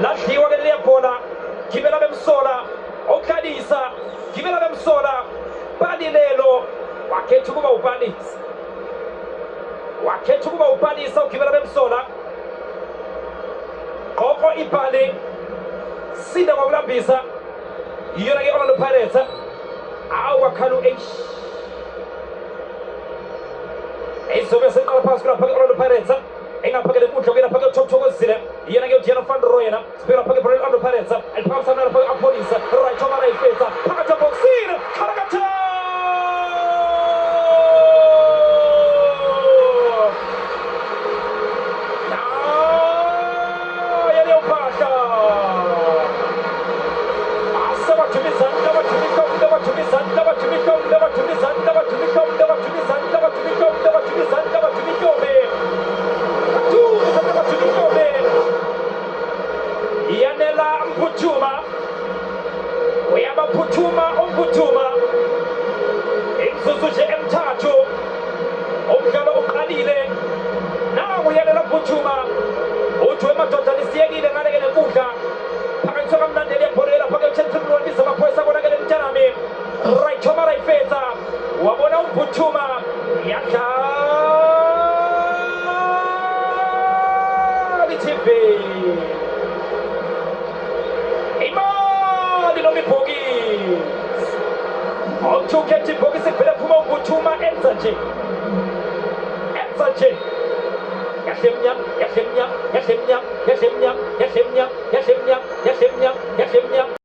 ladliwa ke leliya bhola gibela bemsola okhalisa gibela bemsola Balilelo wakhetha ukuba ubhalisa ugibela bemsola qoko ibhali sinda ngokulambisa iyona ke Orlando Pirates awakhalu ezobe seqala phansi kulapha ke-Orlando Pirates engaphakele kudla kuyena phakele Thokozile iyona ke uDiana van der Rooyen sibeka phakele Orlando Pirates aliphakamisana lapha ke-Apolisa right over right face phakathi boxini Khalakata Phuthuma imzuzu nje emthathu umdlalo uqalile naku uyalela Phuthuma uthi wemadodana isiyekile ngaleke nekudla phakathi kamnandeli yebholela phakathi Chelsea wabisa amaphoyisa konakele Mtyanami right over right fetha wabona uPhuthuma yadlala iTV imali noma ibhokisi Ukhetha ibhokisi phela phuma uPhuthuma enza nje yahle mnyama